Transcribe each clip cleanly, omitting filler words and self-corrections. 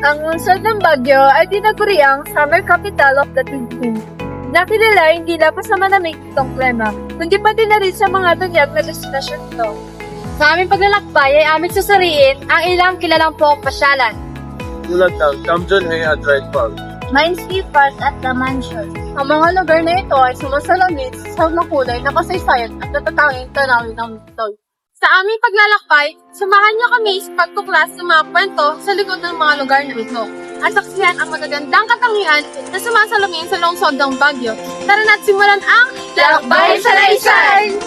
Ang lungsod ng Baguio ay tinaguriang summer capital of the Philippines. Nakilala hindi lang sa manamig itong klima, kundi pati na rin sa mga tunyag na destinasyon ito. Sa aming paglalakbay ay aming susuriin ang ilang kilalang pong pasyalan. Tulad ng Camp John Hay at Wright Park. Mindscape Park at The Mansion. Ang mga lugar na ito ay sumasalamin sa makulay na kasaysayan at natatanging tanawin ng mundo. Sa aming paglalakbay, samahan niyo kami sa pagtuklas ng mga kwento sa likod ng mga lugar na ito. At saksihan ang magagandang katangian na sumasalamin sa lungsod ng Baguio. Tara na't simulan ang Lakbay sa Laysan!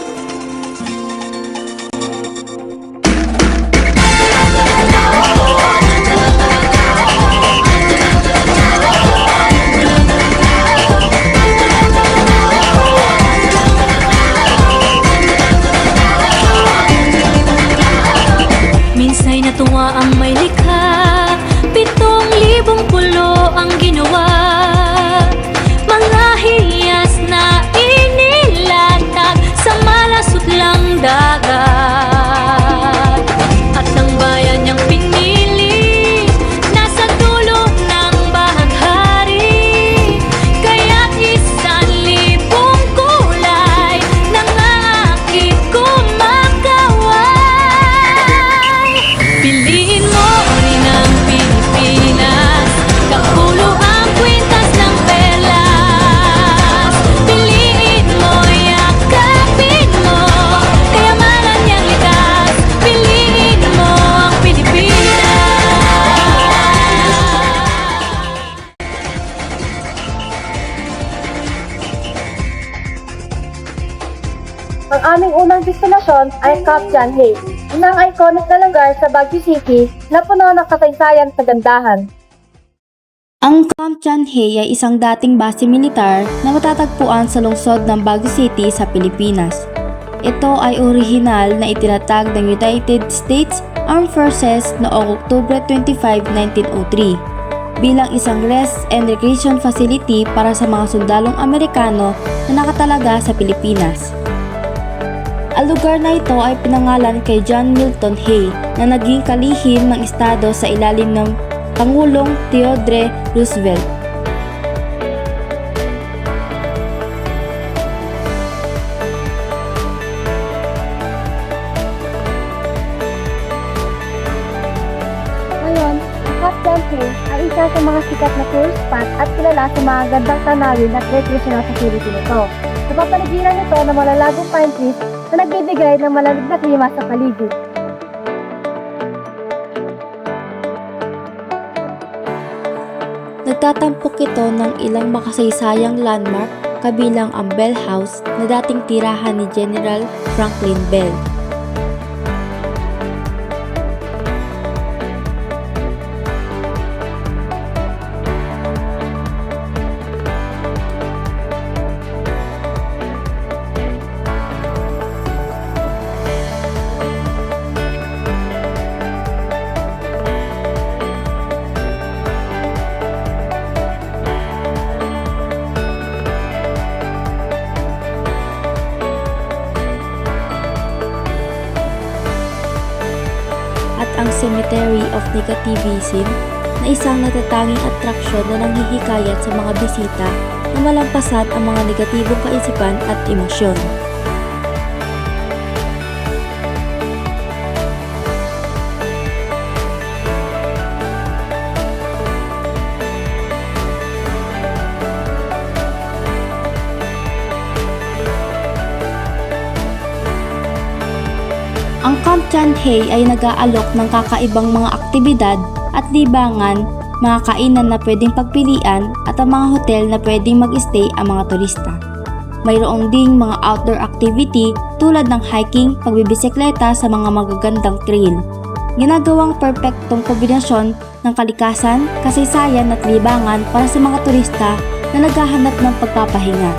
Minsa'y natuwa ang may likha, 7,000 pulo ang ginawa. Mga hiyas na inilatag sa malasot lang dagat. At ang bayan niyang pinili, nasa dulo ng bahaghari. Kaya't 1,000 kulay nangangakit kumakaway. Piliin mo rin ang Pilipinas, kapulo ang kwintas ng perlas. Piliin mo, yakapin mo, kayamanan niyang likas. Piliin mo ang Pilipinas. Ang aming unang destinasyon ay Camp John Hay, isang iconic na lugar sa Baguio City na puno ng kasaysayan sa gandahan. Ang Camp John Hay ay isang dating base militar na matatagpuan sa lungsod ng Baguio City sa Pilipinas. Ito ay orihinal na itinatag ng United States Armed Forces noong Oktubre 25, 1903 bilang isang rest and recreation facility para sa mga sundalong Amerikano na nakatalaga sa Pilipinas. Ang lugar na ito ay pinangalan kay John Milton Hay na naging kalihim ng estado sa ilalim ng Pangulong Theodore Roosevelt. Ngayon, ang Camp John Hay ay isa sa mga sikat na tourist spot at kilala sa mga gandang tanawin at recreational facility nito. Sa papaligiran nito ng malalagong pine trees na nagbibigay ng malamig na klima sa paligid. Nagtatampok ito ng ilang makasaysayang landmark kabilang ang Bell House na dating tirahan ni General Franklin Bell. At ang Cemetery of Negativism na isang natatanging atraksyon na nanghihikayat sa mga bisita na malampasan ang mga negatibong kaisipan at emosyon. Ang Camp John Hay ay nag-aalok ng kakaibang mga aktibidad at libangan, mga kainan na pwedeng pagpilian at ang mga hotel na pwedeng mag-stay ang mga turista. Mayroong ding mga outdoor activity tulad ng hiking, pagbibisikleta sa mga magagandang trail. Ginagawang perpektong kombinasyon ng kalikasan, kasaysayan at libangan para sa mga turista na naghahanap ng pagpapahinga.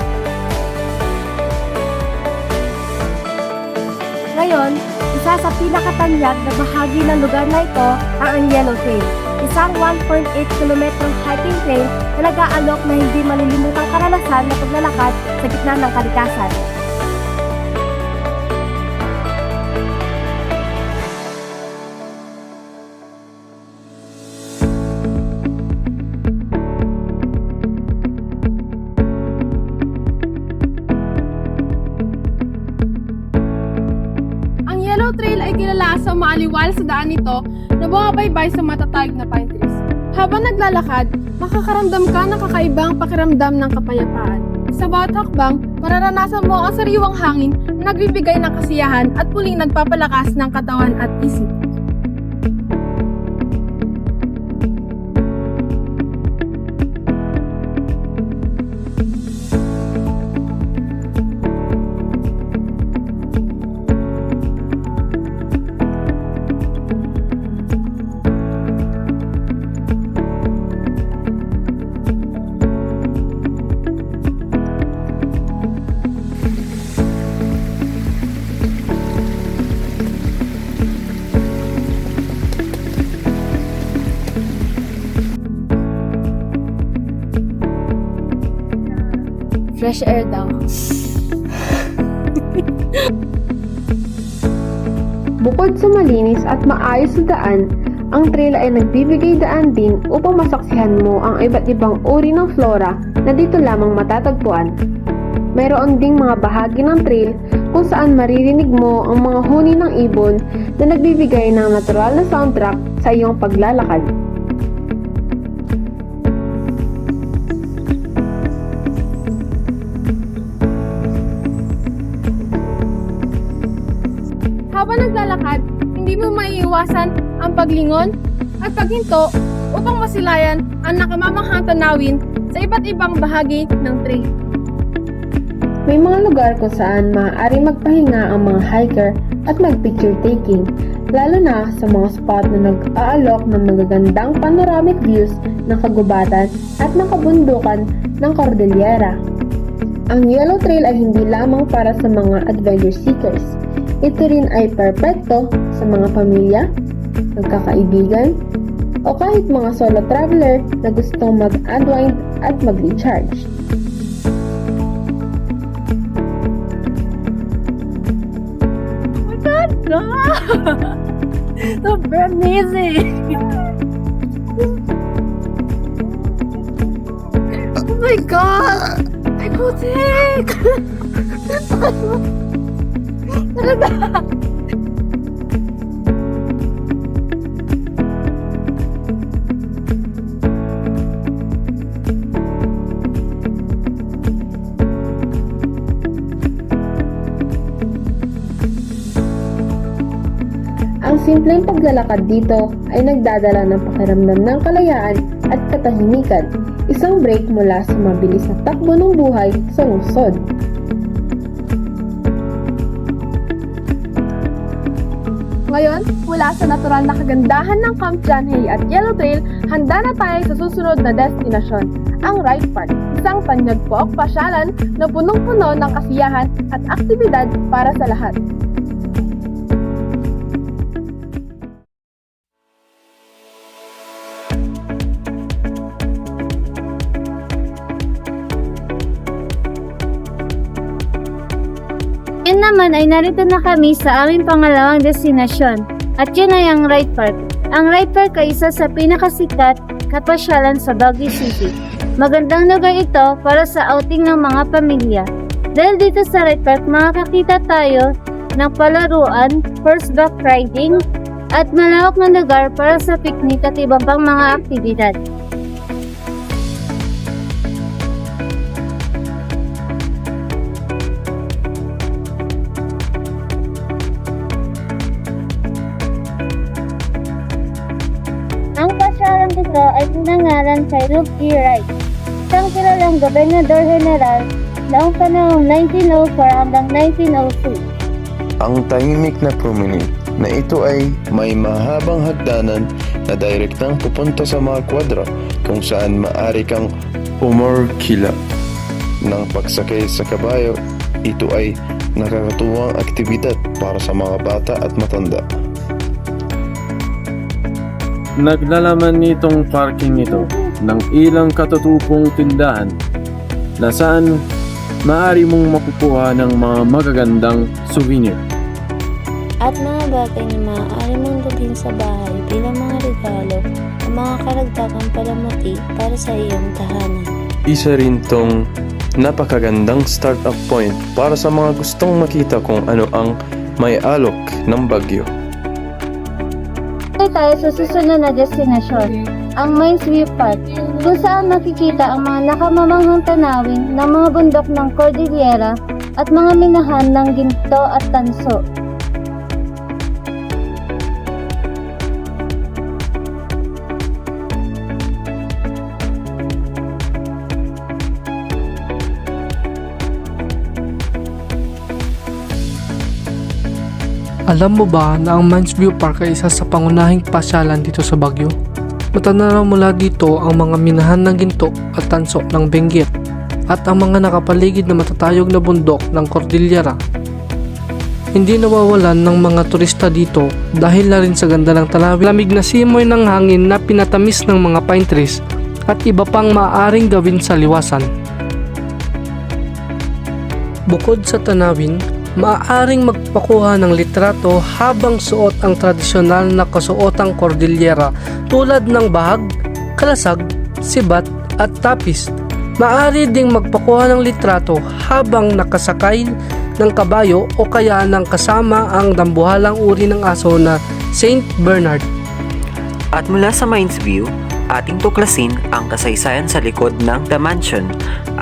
Ngayon, isa sa pinakatanyag na bahagi ng lugar na ito ang Yellow Trail, isang 1.8 kilometrong hiking trail na nag-aalok na hindi malilimutang karanasan na paglalakad sa gitna ng kalikasan. Yellow Trail ay kilala sa maaliwalas sa daan nito na bumabaybay sa matatayog na pine trees. Habang naglalakad, makakaramdam ka ng kakaibang pakiramdam ng kapayapaan. Sa bawat hakbang, mararanasan mo ang sariwang hangin na nagbibigay ng kasiyahan at muling nagpapalakas ng katawan at isip. Fresh air daw. Bukod sa malinis at maayos na daan, ang trail ay nagbibigay daan din upang masaksihan mo ang iba't ibang uri ng flora na dito lamang matatagpuan. Mayroon ding mga bahagi ng trail kung saan maririnig mo ang mga huni ng ibon na nagbibigay ng natural na soundtrack sa iyong paglalakad. Habang naglalakad, hindi mo maiiwasan ang paglingon at paghinto upang masilayan ang nakamamanghang tanawin sa iba't ibang bahagi ng trail. May mga lugar kung saan maaari magpahinga ang mga hiker at mag-picture taking, lalo na sa mga spot na nag-aalok ng magagandang panoramic views ng kagubatan at ng kabundukan ng Cordillera. Ang Yellow Trail ay hindi lamang para sa mga adventure seekers. Ito rin ay perpekto sa mga pamilya, magkakaibigan, o kahit mga solo traveler na gustong mag-unwind at mag-recharge. Super amazing! Oh my God! Ay, putik! Talaga! Ang simpleng paglalakad dito ay nagdadala ng pakiramdam ng kalayaan at katahimikan, isang break mula sa mabilis na takbo ng buhay sa lungsod. Ngayon, mula sa natural na kagandahan ng Camp John Hay at Yellow Trail, handa na tayo sa susunod na destinasyon, ang Wright Park, isang tanyagpok pasyalan na punong-puno ng kasiyahan at aktibidad para sa lahat. Yun naman ay narito na kami sa aming pangalawang destinasyon at yun ay ang Wright Park. Ang Wright Park ay isa sa pinakasikat kapasyalan sa Baguio City. Magandang lugar ito para sa outing ng mga pamilya. Dahil dito sa Wright Park makakakita tayo ng palaruan, horseback riding at malawak na lugar para sa picnic at iba pang mga aktibidad. Ang pasyalan dito ay pinangalan kay Luke E. Wright, isang kilalang gobernador general noong panahong 1904 hanggang 1902. Ang tahimik na promenade na ito ay may mahabang hagdanan na direktang pupunta sa mga kwadra kung saan maaari kang umorkila ng pagsakay sa kabayo. Ito ay nakakatuwang aktibidad para sa mga bata at matanda. Naglalaman nitong parking ito ng ilang katutupong tindahan na saan maaari mong makukuha ng mga magagandang souvenir. At mga bagay na maaari mong dalhin sa bahay bilang mga regalo o mga karagdagang palamuti para sa iyong tahanan. Isa rin tong napakagandang start-up point para sa mga gustong makita kung ano ang may alok ng bagyo. Tayo sa susunod na destinasyon, ang Mines View Park, kung saan makikita ang mga nakamamanghang tanawin ng mga bundok ng Cordillera at mga minahan ng ginto at tanso. Alam mo ba na ang Mines View Park ay isa sa pangunahing pasyalan dito sa Baguio? Matanaraw mula dito ang mga minahan ng ginto at tanso ng Benguet at ang mga nakapaligid na matatayog na bundok ng Cordillera. Hindi nawawalan ng mga turista dito dahil na rin sa ganda ng tanawin, lamig na simoy ng hangin na pinatamis ng mga pine trees at iba pang maaaring gawin sa liwasan. Bukod sa tanawin, maaaring magpakuha ng litrato habang suot ang tradisyonal na kasuotang Cordillera tulad ng bahag, kalasag, sibat at tapis. Maaari ding magpakuha ng litrato habang nakasakay ng kabayo o kaya ng kasama ang dambuhalang uri ng aso na Saint Bernard. At mula sa Mines View, ating tuklasin ang kasaysayan sa likod ng The Mansion,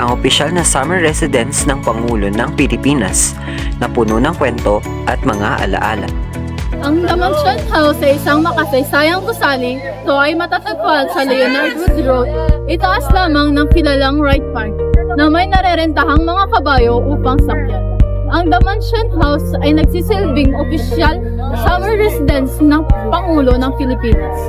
ang opisyal na summer residence ng Pangulo ng Pilipinas na puno ng kwento at mga alaala. Ang The Mansion House ay isang makasaysayang gusali. Ito ay matatagpuan sa Leonard Wood Road. Itaas lamang ng kilalang Wright Park na may narerentahang mga kabayo upang sakyan. Ang The Mansion House ay nagsisilbing opisyal summer residence ng Pangulo ng Pilipinas.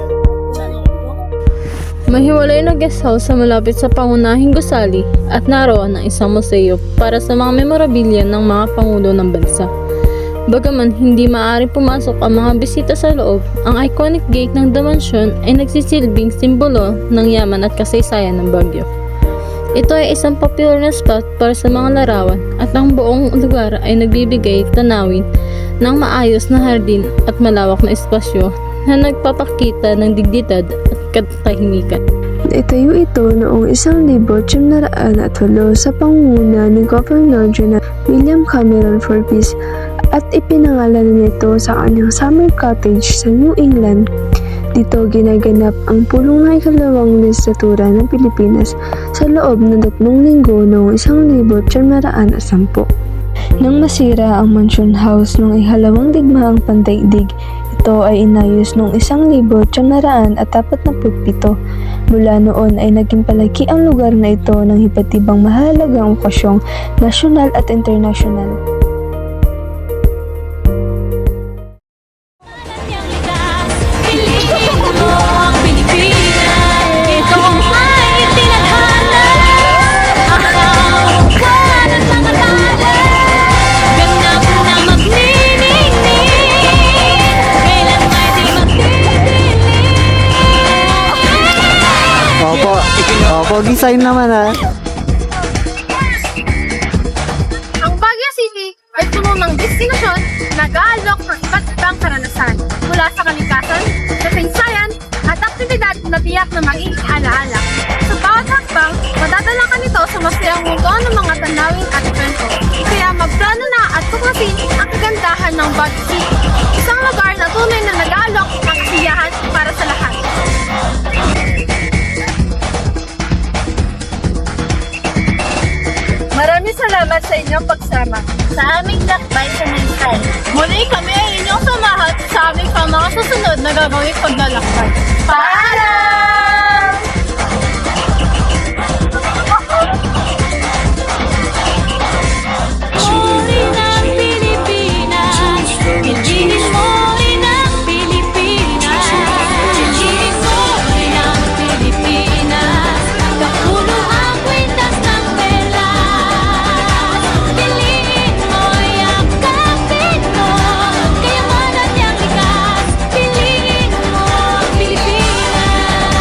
Mahiwalay na guest house sa malapit sa pangunahing gusali at naroon ang isang museo para sa mga memorabilia ng mga pangulo ng bansa. Bagaman hindi maaari pumasok ang mga bisita sa loob, ang iconic gate ng The Mansion ay nagsisilbing simbolo ng yaman at kasaysayan ng Baguio. Ito ay isang popular na spot para sa mga larawan at ang buong lugar ay nagbibigay tanawin ng maayos na hardin at malawak na espasyo na nagpapakita ng dignidad at katahimikan. Itayo ito noong 1908 sa pangunguna ni Governor General William Cameron Forbes at ipinangalanan nito sa kanyang summer cottage sa New England. Dito ginaganap ang pulong na ikalawang legislatura ng Pilipinas sa loob ng 3 linggo noong 1910. Nang masira ang Mansion House noong ikalawang digmaang pandaigdig, ito ay inayos noong 1947. Mula noon ay naging palagi ang lugar na ito ng iba't ibang mahalagang okasyong nasyonal at internasyonal. Pogi sign naman ha. Ang Baguio City ay puno ng destinasyon na nag-aalok ng iba't ibang karanasan mula sa kalikasan, kasaysayan at aktibidad na tiyak na mag-ialaala. Sa bawat hakbang, madadala ka nito sa masayang mundo ng mga tanawin at kwento. Kaya magplano na at tuklasin ang kagandahan ng Baguio City, isang lugar na tunay na nag-aalok ng kasiyahan para sa lahat. Maraming salamat sa inyong pagsama sa aming lakbay sa Maysay. Muli kami ay inyong samahan sa aming mga susunod na gagawing paglalakbay. Paalam! Muli ng Pilipinas, Pilipinas, muli ng Pilipinas, Pilipinas, muli ng Pilipinas, kapuno ang kwintas ng pera. Piliin mo, yakapin mo, kayaman at yang likas, piliin mo, Pilipinas.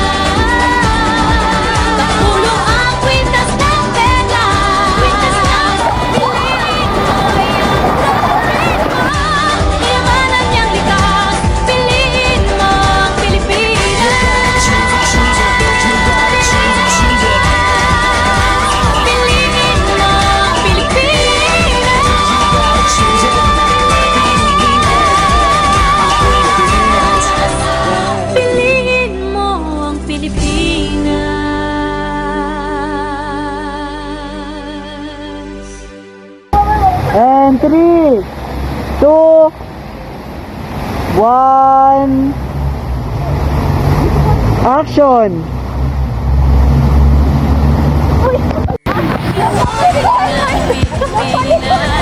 2, 1, action! Pilipinas.